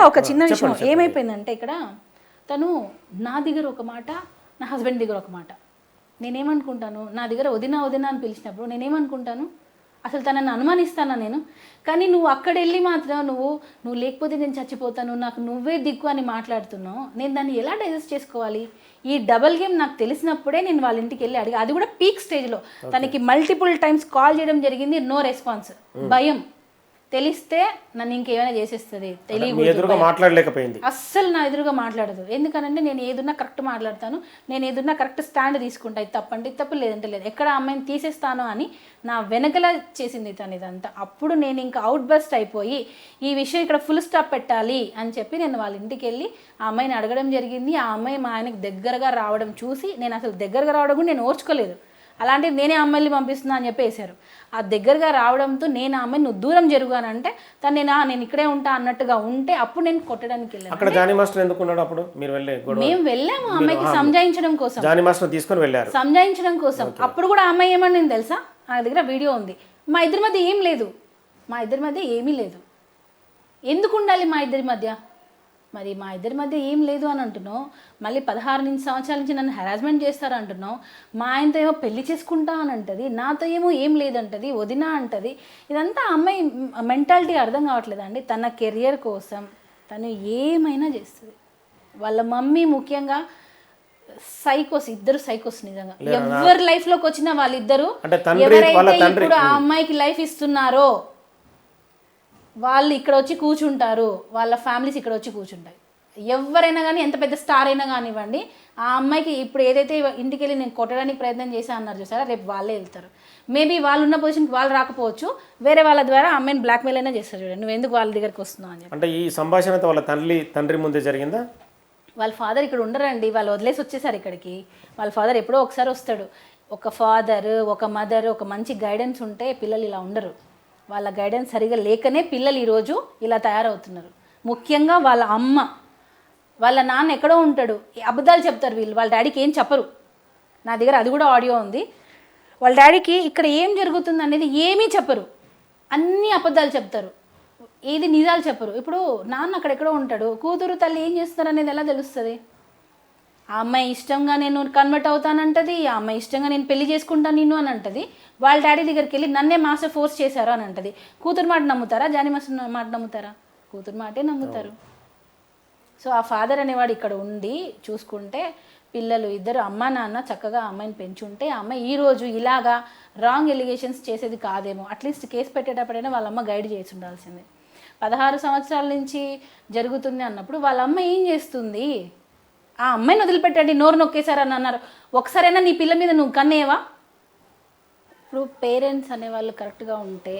ఒక చిన్న విషయం ఏమైపోయిందంటే ఇక్కడ తను నా దగ్గర ఒక మాట, నా హస్బెండ్ దగ్గర ఒక మాట. నేనేమనుకుంటాను, నా దగ్గర వదినా వదినా అని పిలిచినప్పుడు నేనేమనుకుంటాను, అసలు తనని అనుమానిస్తానా నేను? కానీ నువ్వు అక్కడ వెళ్ళి మాత్రం నువ్వు లేకపోతే నేను చచ్చిపోతాను, నాకు నువ్వే దిక్కు అని మాట్లాడుతున్నావు. నేను దాన్ని ఎలా డైజెస్ట్ చేసుకోవాలి? ఈ డబల్ గేమ్ నాకు తెలిసినప్పుడే నేను వాళ్ళ ఇంటికి వెళ్ళి అడిగా. అది కూడా పీక్ స్టేజ్లో. తనకి మల్టిపుల్ టైమ్స్ కాల్ చేయడం జరిగింది, నో రెస్పాన్స్. భయం. తెలిస్తే నన్ను ఇంకేమైనా చేసేస్తుంది, తెలియదు. మాట్లాడలేకపోయింది, అస్సలు నా ఎదురుగా మాట్లాడదు. ఎందుకనంటే నేను ఏదున్నా కరెక్ట్ మాట్లాడతాను, నేను ఏదున్నా కరెక్ట్ స్టాండ్ తీసుకుంటా. ఇది తప్పంటే తప్పు, లేదంటే లేదు. ఎక్కడ అమ్మాయిని తీసేస్తాను అని నా వెనకలా చేసింది తను ఇదంతా. అప్పుడు నేను ఇంకా అవుట్ బస్ట్ అయిపోయి ఈ విషయం ఇక్కడ ఫుల్ స్టాప్ పెట్టాలి అని చెప్పి నేను వాళ్ళ ఇంటికి వెళ్ళి ఆ అమ్మాయిని అడగడం జరిగింది. ఆ అమ్మాయి మా ఆయనకి దగ్గరగా రావడం చూసి నేను అసలు దగ్గరగా రావడం కూడా నేను ఓర్చుకోలేదు. అలాంటిది నేనే అమ్మాయిని పంపిస్తున్నా అని చెప్పి వేశారు. ఆ దగ్గరగా రావడంతో నేను ఆ అమ్మాయిని నువ్వు దూరం జరుగుగానంటే తను నేను ఇక్కడే ఉంటా అన్నట్టుగా ఉంటే అప్పుడు నేను కొట్టడానికి వెళ్ళాను. అక్కడ జానీ మాస్టర్ ఎందుకు ఉన్నాడు అప్పుడు? మీరు మేము వెళ్ళాము అమ్మాయికి సంజాయించడం కోసం, జానీ మాస్టర్ తీసుకొని వెళ్ళారు సంజాయించడం కోసం. అప్పుడు కూడా అమ్మాయి ఏమని నేను తెలుసా, నా దగ్గర వీడియో ఉంది. మా ఇద్దరి మధ్య ఏం లేదు, మా ఇద్దరి మధ్య ఏమీ లేదు. ఎందుకు ఉండాలి మా ఇద్దరి మధ్య? మరి మా ఇద్దరి మధ్య ఏం లేదు అని అంటున్నావు. మళ్ళీ 16 సంవత్సరాల నుంచి నన్ను హెరాస్మెంట్ చేస్తారు అంటున్నావు. మా ఆయనతో ఏమో పెళ్లి చేసుకుంటా అని అంటది, నాతో ఏమో ఏం లేదంటది, వదినా అంటది. ఇదంతా అమ్మాయి మెంటాలిటీ అర్థం కావట్లేదండి. తన కెరియర్ కోసం తను ఏమైనా చేస్తుంది. వాళ్ళ మమ్మీ ముఖ్యంగా సైకోస్, ఇద్దరు సైకోస్. నిజంగా ఎవరి లైఫ్లోకి వచ్చినా వాళ్ళిద్దరు ఎవరైతే ఇప్పుడు ఆ అమ్మాయికి లైఫ్ ఇస్తున్నారో వాళ్ళు ఇక్కడ వచ్చి కూర్చుంటారు, వాళ్ళ ఫ్యామిలీస్ ఇక్కడ వచ్చి కూర్చుంటాయి. ఎవరైనా కానీ, ఎంత పెద్ద స్టార్ అయినా కానివ్వండి, ఆ అమ్మాయికి ఇప్పుడు ఏదైతే ఇంటికి వెళ్ళి నేను కొట్టడానికి ప్రయత్నం చేశా అన్నారు చూసారా, రేపు వాళ్ళే వెళ్తారు. మేబీ వాళ్ళు ఉన్న పొజిషన్కి వాళ్ళు రాకపోవచ్చు, వేరే వాళ్ళ ద్వారా అమ్మాయిని బ్లాక్మెయిల్ అయినా చేస్తారు. చూడండి, నువ్వు ఎందుకు వాళ్ళ దగ్గరికి వస్తున్నావు అని చెప్పి. అంటే ఈ సంభాషణ వాళ్ళ తండ్రి ముందే జరిగిందా? వాళ్ళ ఫాదర్ ఇక్కడ ఉండరండి, వాళ్ళు వదిలేసి వచ్చేసారు ఇక్కడికి. వాళ్ళ ఫాదర్ ఎప్పుడో ఒకసారి వస్తాడు. ఒక ఫాదర్, ఒక మదర్, ఒక మంచి గైడెన్స్ ఉంటే పిల్లలు ఇలా ఉండరు. వాళ్ళ గైడెన్స్ సరిగా లేకనే పిల్లలు ఈరోజు ఇలా తయారవుతున్నారు. ముఖ్యంగా వాళ్ళ అమ్మ, వాళ్ళ నాన్న ఎక్కడో ఉంటాడు, అబద్ధాలు చెప్తారు వీళ్ళు. వాళ్ళ డాడీకి ఏం చెప్పరు. నా దగ్గర అది కూడా ఆడియో ఉంది. వాళ్ళ డాడీకి ఇక్కడ ఏం జరుగుతుంది అనేది ఏమీ చెప్పరు, అన్నీ అబద్ధాలు చెప్తారు, ఏది నిజాలు చెప్పరు. ఇప్పుడు నాన్న అక్కడెక్కడో ఉంటాడు, కూతురు తల్లి ఏం చేస్తున్నారు అనేది ఎలా తెలుస్తుంది? ఆ అమ్మాయి ఇష్టంగా నేను కన్వర్ట్ అవుతానంటది, ఆ అమ్మాయి ఇష్టంగా నేను పెళ్లి చేసుకుంటాను నిన్ను అని అంటది. వాళ్ళ డాడీ దగ్గరికి వెళ్ళి నన్నే మాస్టర్ ఫోర్స్ చేశారు అని అంటది. కూతురు మాట నమ్ముతారా, జానీ మాస్టర్ మాట నమ్ముతారా? కూతురు మాటే నమ్ముతారు. సో ఆ ఫాదర్ అనేవాడు ఇక్కడ ఉండి చూసుకుంటే పిల్లలు ఇద్దరు అమ్మ నాన్న చక్కగా అమ్మాయిని పెంచుంటే ఆ అమ్మాయి ఈరోజు ఇలాగా రాంగ్ ఎలిగేషన్స్ చేసేది కాదేమో. అట్లీస్ట్ కేసు పెట్టేటప్పుడైనా వాళ్ళ అమ్మ గైడ్ చేసి ఉండాల్సిందే. 16 సంవత్సరాల నుంచి జరుగుతుంది అన్నప్పుడు వాళ్ళ అమ్మ ఏం చేస్తుంది? ఆ అమ్మాయిని వదిలిపెట్టండి, నోరు నొక్కేశారని అన్నారు. ఒకసారైనా నీ పిల్ల మీద నువ్వు కన్నేవా? ఇప్పుడు పేరెంట్స్ అనేవాళ్ళు కరెక్ట్గా ఉంటే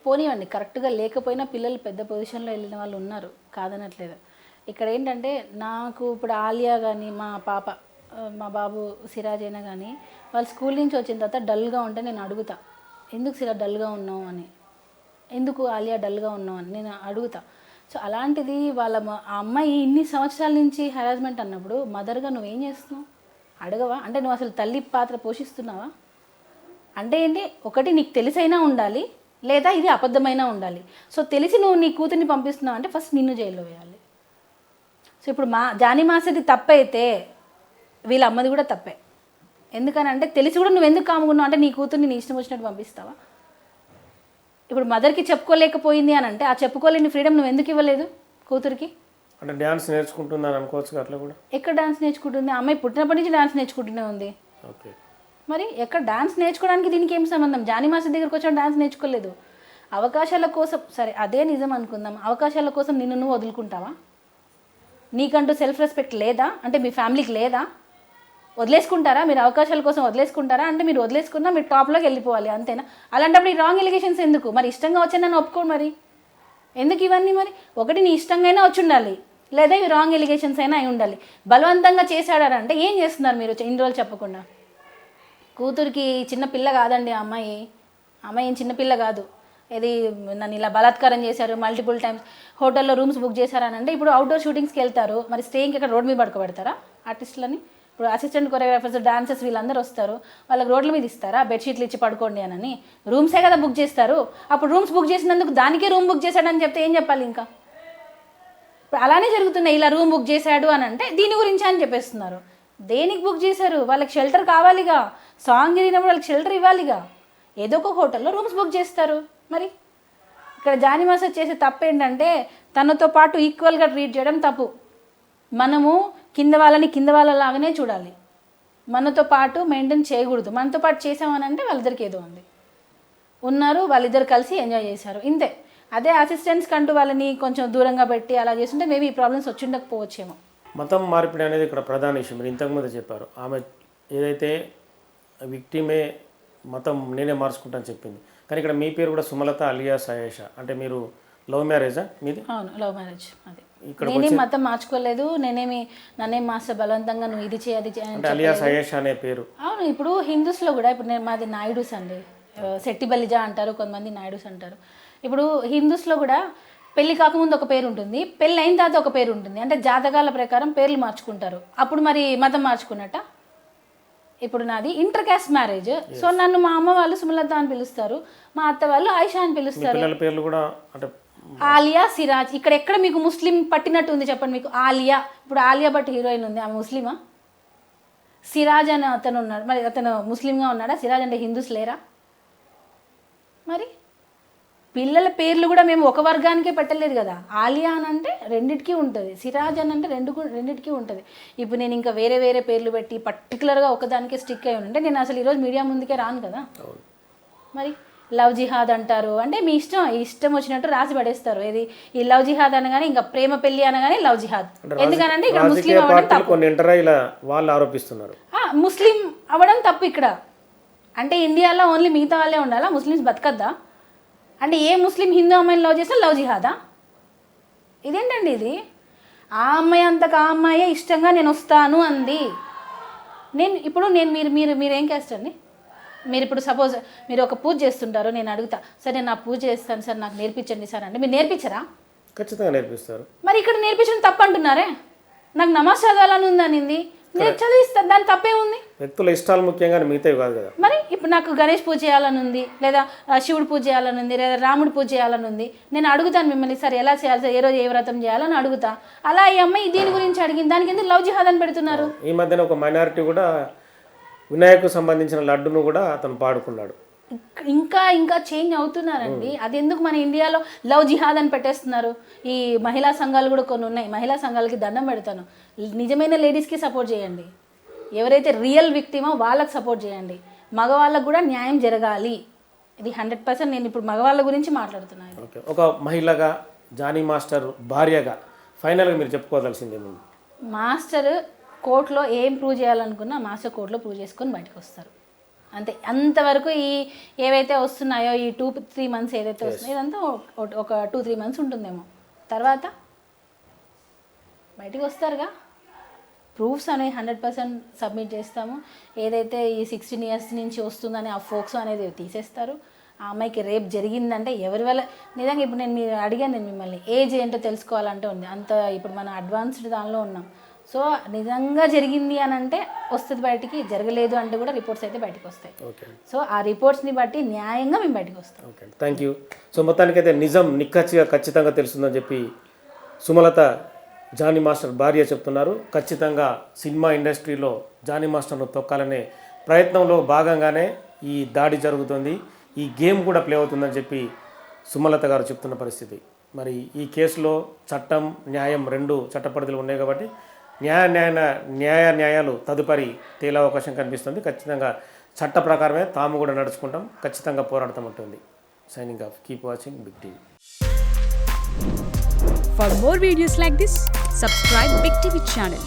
పోనివ్వండి, కరెక్ట్గా లేకపోయినా పిల్లలు పెద్ద పొజిషన్లో వెళ్ళిన వాళ్ళు ఉన్నారు, కాదనట్లేదు. ఇక్కడ ఏంటంటే నాకు ఇప్పుడు ఆలియా కానీ, మా పాప, మా బాబు సిరాజ్ అయినా కానీ వాళ్ళు స్కూల్ నుంచి వచ్చిన తర్వాత డల్గా ఉంటే నేను అడుగుతా, ఎందుకు సిరా డల్గా ఉన్నావు అని, ఎందుకు ఆలియా డల్గా ఉన్నావు అని నేను అడుగుతా. సో అలాంటిది వాళ్ళ ఆ అమ్మాయి ఇన్ని సంవత్సరాల నుంచి హెరాస్మెంట్ అన్నప్పుడు మదర్గా నువ్వేం చేస్తున్నావు? అడగవా? అంటే నువ్వు అసలు తల్లి పాత్ర పోషిస్తున్నావా? అంటే ఏంటి, ఒకటి నీకు తెలిసైనా ఉండాలి, లేదా ఇది అబద్ధమైనా ఉండాలి. సో తెలిసి నువ్వు నీ కూతుర్ని పంపిస్తున్నావు అంటే ఫస్ట్ నిన్ను జైల్లో వేయాలి. సో ఇప్పుడు జానీ మాస్టర్ది తప్పైతే వీళ్ళ అమ్మది కూడా తప్పే. ఎందుకనంటే తెలిసి కూడా నువ్వు ఎందుకు కాముకున్నావు అంటే నీ కూతుర్ని నీ ఇష్టం వచ్చినట్టు పంపిస్తావా? ఇప్పుడు మదర్కి చెప్పుకోలేకపోయింది అని అంటే ఆ చెప్పుకోలేని ఫ్రీడమ్ నువ్వు ఎందుకు ఇవ్వలేదు కూతురికి? అంటే డ్యాన్స్ నేర్చుకుంటున్నాను అనుకోవచ్చు. అట్లా కూడా ఎక్కడ డాన్స్ నేర్చుకుంటుంది? అమ్మాయి పుట్టినప్పటి నుంచి డాన్స్ నేర్చుకుంటూనే ఉంది. ఓకే, మరి ఎక్కడ డాన్స్ నేర్చుకోవడానికి దీనికి ఏం సంబంధం? జానీ మాస్టర్ దగ్గరికి వచ్చాడు, డాన్స్ నేర్చుకోలేదు. అవకాశాల కోసం, సరే అదే నిజం అనుకుందాం, అవకాశాల కోసం నిన్ను నువ్వు వదులుకుంటావా? నీకంటూ సెల్ఫ్ రెస్పెక్ట్ లేదా? అంటే మీ ఫ్యామిలీకి లేదా? వదిలేసుకుంటారా మీరు? అవకాశాల కోసం వదిలేసుకుంటారా? అంటే మీరు వదిలేసుకున్నా మీరు టాప్లోకి వెళ్ళిపోవాలి, అంతేనా? అలాంటప్పుడు ఈ రాంగ్ ఎలిగేషన్స్ ఎందుకు? మరి ఇష్టంగా వచ్చి నన్ను ఒప్పుకోండి, మరి ఎందుకు ఇవన్నీ? మరి ఒకటి నీ ఇష్టంగా అయినా వచ్చి ఉండాలి, లేదా ఇవి రాంగ్ ఎలిగేషన్స్ అయినా అయి ఉండాలి. బలవంతంగా చేశాడారంటే ఏం చేస్తున్నారు మీరు ఇన్ని రోజులు చెప్పకుండా? కూతురికి చిన్నపిల్ల కాదండి ఆ అమ్మాయి, అమ్మాయి ఏం చిన్నపిల్ల కాదు. ఇది నన్ను ఇలా బలాత్కారం చేశారు, మల్టిపుల్ టైమ్స్ హోటల్లో రూమ్స్ బుక్ చేశారని అంటే ఇప్పుడు అవుట్డోర్ షూటింగ్స్కి వెళ్తారు, మరి స్టేయింగ్కి ఇక్కడ రోడ్ మీద పడుకోబెడతారా ఆర్టిస్టులని? ఇప్పుడు అసిస్టెంట్ కొరియోగ్రాఫర్స్, డాన్సర్స్ వీళ్ళందరూ వస్తారు, వాళ్ళకి రోడ్ల మీద ఇస్తారా బెడ్షీట్లు ఇచ్చి పడుకోండి అని? రూమ్సే కదా బుక్ చేస్తారు. అప్పుడు రూమ్స్ బుక్ చేసినందుకు దానికే రూమ్ బుక్ చేశాడని చెప్తే ఏం చెప్పాలి ఇంకా? అలానే జరుగుతున్నాయి. ఇలా రూమ్ బుక్ చేశాడు అని అంటే దీని గురించి అని చెప్పేస్తున్నారు. దేనికి బుక్ చేశారు? వాళ్ళకి షెల్టర్ కావాలిగా, సాంగ్ జరిగినప్పుడు వాళ్ళకి షెల్టర్ ఇవ్వాలిగా. ఏదో ఒక హోటల్లో రూమ్స్ బుక్ చేస్తారు. మరి ఇక్కడ జానీ మాస్టర్ చేసే తప్పు ఏంటంటే తనతో పాటు ఈక్వల్గా ట్రీట్ చేయడం తప్పు. మనము కింద వాళ్ళలాగానే చూడాలి, మనతో పాటు మెయింటైన్ చేయకూడదు. మనతో పాటు చేసామని అంటే వాళ్ళిద్దరికి ఏదో ఉంది, ఉన్నారు, వాళ్ళిద్దరు కలిసి ఎంజాయ్ చేశారు, ఇంతే. అదే అసిస్టెంట్స్ కంటూ వాళ్ళని కొంచెం దూరంగా పెట్టి అలా చేస్తుంటే మేబీ ఈ ప్రాబ్లమ్స్ వచ్చి ఉండకపోవచ్చేమో. మతం మార్పిడి అనేది ఇక్కడ ప్రధాన ఇష్యూ. మీరు ఇంతకుముందు చెప్పారు, ఆమె ఏదైతే విక్టిమే మతం నేనే మార్చుకుంటాను చెప్పింది, కానీ ఇక్కడ మీ పేరు కూడా సుమలత అలియాస్ ఆయేషా. అంటే మీరు లవ్ మ్యారేజా మీది? అవును, లవ్ మ్యారేజ్. అది నేనేం మతం మార్చుకోలేదు, నన్నేం మాస్టర్ బలవంతంగా నువ్వు ఇది చేయి అది చేయి అంటే అలియాస్ ఆయేషా అనే పేరు. అవును, ఇప్పుడు హిందూస్లో కూడా ఇప్పుడు మాది నాయుడుస్ అండి, శెట్టి బలిజా అంటారు, కొంతమంది నాయుడుస్ అంటారు. ఇప్పుడు హిందూస్లో కూడా పెళ్లి కాకముందు ఒక పేరు ఉంటుంది, పెళ్ళి అయిన తర్వాత ఒక పేరు ఉంటుంది. అంటే జాతకాల ప్రకారం పేర్లు మార్చుకుంటారు. అప్పుడు మరి మతం మార్చుకున్నట్ట? ఇప్పుడు నాది ఇంటర్ క్యాస్ట్ మ్యారేజ్, సో నన్ను మా అమ్మ వాళ్ళు సుమలత అని పిలుస్తారు, మా అత్త వాళ్ళు ఆయిషా అని పిలుస్తారు. పిల్లల పేర్లు కూడా అంటే ఆలియా, సిరాజ్. ఇక్కడ ఎక్కడ మీకు ముస్లిం పట్టినట్టు ఉంది చెప్పండి? మీకు ఆలియా, ఇప్పుడు ఆలియా భట్ హీరోయిన్ ఉంది, ఆమె ముస్లిమా? సిరాజ్ అని అతను ఉన్నాడు, మరి అతను ముస్లింగా ఉన్నాడా? సిరాజ్ అంటే హిందూస్ లేరా? మరి పిల్లల పేర్లు కూడా మేము ఒక వర్గానికే పెట్టలేదు కదా. ఆలియా అని అంటే రెండిటికి ఉంటుంది, సిరాజ్ అని అంటే రెండిటికి ఉంటుంది. ఇప్పుడు నేను ఇంకా వేరే వేరే పేర్లు పెట్టి పర్టికులర్గా ఒకదానికే స్టిక్ అయి ఉంటే నేను అసలు ఈరోజు మీడియా ముందుకే రాను కదా. మరి లవ్ జిహాద్ అంటారు, అంటే మీ ఇష్టం వచ్చినట్టు రాసి పడేస్తారు. ఏది ఈ లవ్ జిహాద్ అనగానే ఇంకా ప్రేమ పెళ్లి అనగానే లవ్ జిహాద్. ఎందుకనంటే ఇక్కడ ముస్లిం అవ్వడం తప్పు, వాళ్ళు ఆరోపిస్తున్నారు. ముస్లిం అవ్వడం తప్పు ఇక్కడ. అంటే ఇండియాలో ఓన్లీ మిగతా వాళ్ళే ఉండాలా, ముస్లిమ్స్ బతకద్దా? అంటే ఏ ముస్లిం హిందూ అమ్మాయిని లవ్ చేస్తే లవ్ జిహాదా? ఇదేంటండి ఇది? ఆ అమ్మాయి అంతకు ఆ అమ్మాయే ఇష్టంగా నేను వస్తాను అంది. మీరేం క్యాస్ట్ అండి? మీరు ఇప్పుడు సపోజ్ మీరు ఒక పూజ చేస్తుంటారు, నేను అడుగుతా, సరే నేను నా పూజ చేస్తాను సార్, నాకు నేర్పించండి సార్ అంటే మీరు నేర్పించరా? ఖచ్చితంగా నేర్పిస్తారు. మరి ఇక్కడ నేర్పించడం తప్పు అంటున్నారే. నాకు నమాజ్ చదవాలని ఉందనింది, నేను చదివిస్తాను, దాని తప్పే ఉంది. వ్యక్తుల ఇష్టాలు ముఖ్యంగా మిగతావి కాదు కదా. మరి ఇప్పుడు నాకు గణేష్ పూజ చేయాలని ఉంది, లేదా శివుడు పూజ చేయాలని ఉంది, లేదా రాముడు పూజ చేయాలని ఉంది, నేను అడుగుతాను మిమ్మల్ని, సార్ ఎలా చేయాలి సార్, ఏ రోజు ఏ వ్రతం చేయాలని అడుగుతా. అలా ఈ అమ్మాయి దీని గురించి అడిగింది, దానికి ఎందుకు లవ్ జిహాద్ అని పెడుతున్నారు? ఈ మధ్యన ఒక మైనారిటీ కూడా వినాయకు సంబంధించిన లడ్డును కూడా అతను పాడుకున్నాడు. ఇంకా చేంజ్ అవుతున్నారండి. అది ఎందుకు మన ఇండియాలో లవ్ జిహాద్ అని పెట్టేస్తున్నారు? ఈ మహిళా సంఘాలు కూడా కొన్ని ఉన్నాయి, మహిళా సంఘాలకి దండం పెడతాను. నిజమైన లేడీస్కి సపోర్ట్ చేయండి, ఎవరైతే రియల్ విక్టిమో వాళ్ళకి సపోర్ట్ చేయండి. మగవాళ్ళకు కూడా న్యాయం జరగాలి. ఇది 100% నేను ఇప్పుడు మగవాళ్ళ గురించి మాట్లాడుతున్నాను. ఓకే, ఒక మహిళగా జానీ మాస్టర్ భార్యగా ఫైనల్గా మీరు చెప్పుకోవాల్సింది ఏముంది? మాస్టర్ కోర్టులో ఏం ప్రూవ్ చేయాలనుకున్నా మాస్టర్ కోర్టులో ప్రూవ్ చేసుకొని బయటకు వస్తారు, అంతే. అంతవరకు ఈ ఏవైతే వస్తున్నాయో ఈ 2-3 మంత్స్ ఏదైతే వస్తున్నాయో ఇదంతా ఒక 2-3 మంత్స్ ఉంటుందేమో, తర్వాత బయటికి వస్తారుగా. ప్రూఫ్స్ అనేవి 100% సబ్మిట్ చేస్తాము. ఏదైతే ఈ 16 years నుంచి వస్తుందని ఆ ఫోక్స్ అనేది తీసేస్తారు. ఆ అమ్మాయికి రేప్ జరిగిందంటే ఎవరి వల్ల, నిజంగా ఇప్పుడు నేను అడిగాను మిమ్మల్ని, ఏజ్ ఏంటో తెలుసుకోవాలంటే ఉంది అంత. ఇప్పుడు మనం అడ్వాన్స్డ్ దానిలో ఉన్నాం. సో నిజంగా జరిగింది అని అంటే వస్తుంది బయటికి, జరగలేదు అంటే కూడా రిపోర్ట్స్ అయితే బయటకు వస్తాయి. సో ఆ రిపోర్ట్స్ని బట్టి న్యాయంగా మేము బయటకు వస్తాం. Okay, thank you. సో మొత్తానికైతే నిజం నిక్కచ్చిగా ఖచ్చితంగా తెలుస్తుందని చెప్పి సుమలత జానీ మాస్టర్ భార్య చెప్తున్నారు. ఖచ్చితంగా సినిమా ఇండస్ట్రీలో జానీ మాస్టర్ను తొక్కాలనే ప్రయత్నంలో భాగంగానే ఈ దాడి జరుగుతుంది, ఈ గేమ్ కూడా ప్లే అవుతుందని చెప్పి సుమలత గారు చెప్తున్న పరిస్థితి. మరి ఈ కేసులో చట్టం న్యాయం రెండు చట్టపరిధిలో ఉన్నాయి కాబట్టి న్యాయాలు తదుపరి తేలే అవకాశం కనిపిస్తుంది. ఖచ్చితంగా చట్ట ప్రకారమే తాము కూడా నడుచుకుంటాం, ఖచ్చితంగా పోరాడతాం ఉంటుంది. Signing off, keep watching Big TV. For more videos like this, subscribe Big TV channel.